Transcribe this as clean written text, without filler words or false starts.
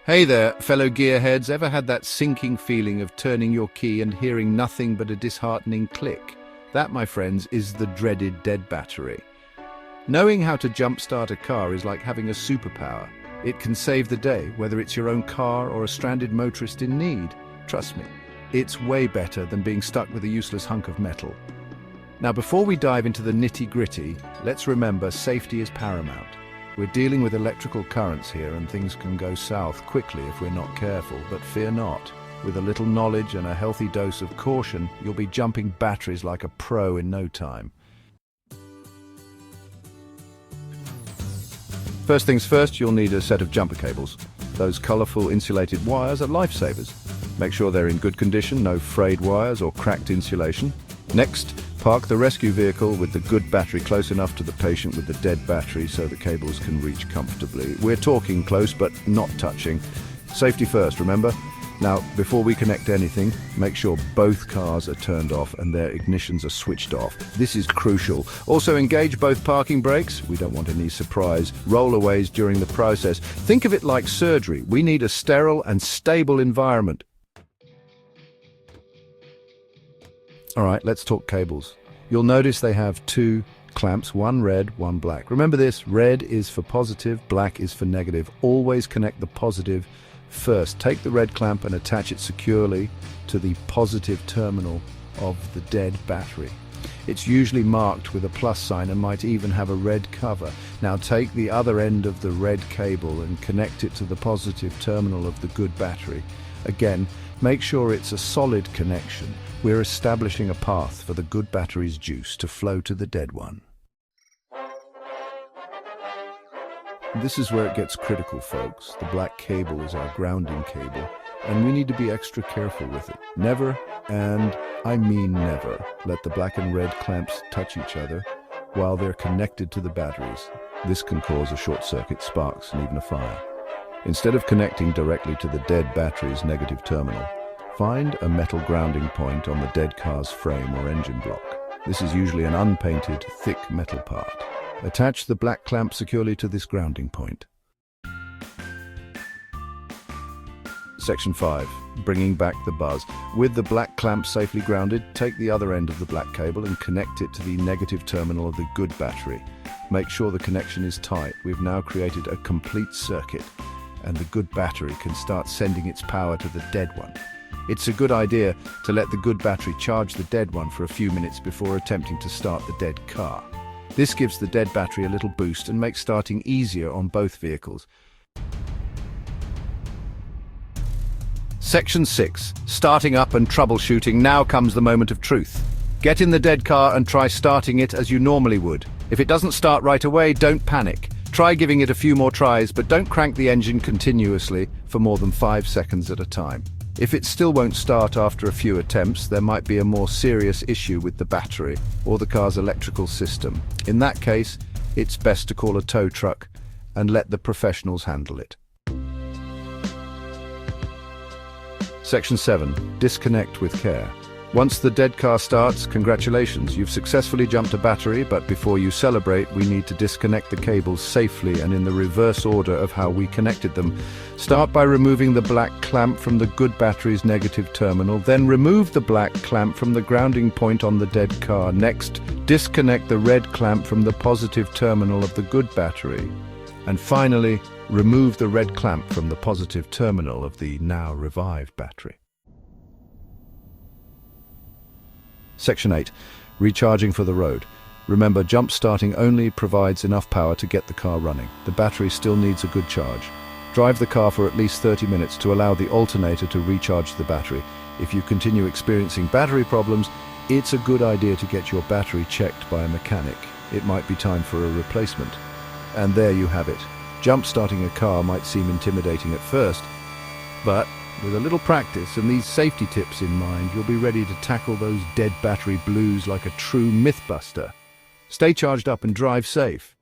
Hey there, fellow gearheads. Ever had that sinking feeling of turning your key and hearing nothing but a disheartening click? That, my friends, is the dreaded dead battery. Knowing how to jumpstart a car is like having a superpower. It can save the day, whether it's your own car or a stranded motorist in need. Trust me, it's way better than being stuck with a useless hunk of metal. Now, before we dive into the nitty-gritty, let's remember safety is paramount. We're dealing with electrical currents here, and things can go south quickly if we're not careful, but fear not. With a little knowledge and a healthy dose of caution, you'll be jumping batteries like a pro in no time. First things first, you'll need a set of jumper cables. Those colorful insulated wires are lifesavers. Make sure they're in good condition, no frayed wires or cracked insulation. Next, park the rescue vehicle with the good battery close enough to the patient with the dead battery so the cables can reach comfortably. We're talking close but not touching. Safety first, remember? Now, before we connect anything, make sure both cars are turned off and their ignitions are switched off. This is crucial. Also, engage both parking brakes. We don't want any surprise rollaways during the process. Think of it like surgery. We need a sterile and stable environment. All right, let's talk cables. You'll notice they have two clamps, one red, one black. Remember this, red is for positive, black is for negative. Always connect the positive first. Take the red clamp and attach it securely to the positive terminal of the dead battery. It's usually marked with a plus sign and might even have a red cover. Now take the other end of the red cable and connect it to the positive terminal of the good battery. Again, make sure it's a solid connection. We're establishing a path for the good battery's juice to flow to the dead one. This is where it gets critical, folks. The black cable is our grounding cable, and we need to be extra careful with it. Never, and I mean never, let the black and red clamps touch each other while they're connected to the batteries. This can cause a short circuit, sparks, and even a fire. Instead of connecting directly to the dead battery's negative terminal, find a metal grounding point on the dead car's frame or engine block. This is usually an unpainted, thick metal part. Attach the black clamp securely to this grounding point. Section 5. Bringing back the buzz. With the black clamp safely grounded, take the other end of the black cable and connect it to the negative terminal of the good battery. Make sure the connection is tight. We've now created a complete circuit, and the good battery can start sending its power to the dead one. It's a good idea to let the good battery charge the dead one for a few minutes before attempting to start the dead car. This gives the dead battery a little boost and makes starting easier on both vehicles. Section 6. Starting up and troubleshooting. Now comes the moment of truth. Get in the dead car and try starting it as you normally would. If it doesn't start right away, don't panic. Try giving it a few more tries, but don't crank the engine continuously for more than 5 seconds at a time. If it still won't start after a few attempts, there might be a more serious issue with the battery or the car's electrical system. In that case, it's best to call a tow truck and let the professionals handle it. Section 7. Disconnect with care. Once the dead car starts, congratulations, you've successfully jumped a battery, but before you celebrate, we need to disconnect the cables safely and in the reverse order of how we connected them. Start by removing the black clamp from the good battery's negative terminal, then remove the black clamp from the grounding point on the dead car. Next, disconnect the red clamp from the positive terminal of the good battery. And finally, remove the red clamp from the positive terminal of the now revived battery. Section 8. Recharging for the road. Remember, jump starting only provides enough power to get the car running. The battery still needs a good charge. Drive the car for at least 30 minutes to allow the alternator to recharge the battery. If you continue experiencing battery problems, it's a good idea to get your battery checked by a mechanic. It might be time for a replacement. And there you have it. Jump starting a car might seem intimidating at first, but with a little practice and these safety tips in mind, you'll be ready to tackle those dead battery blues like a true mythbuster. Stay charged up and drive safe.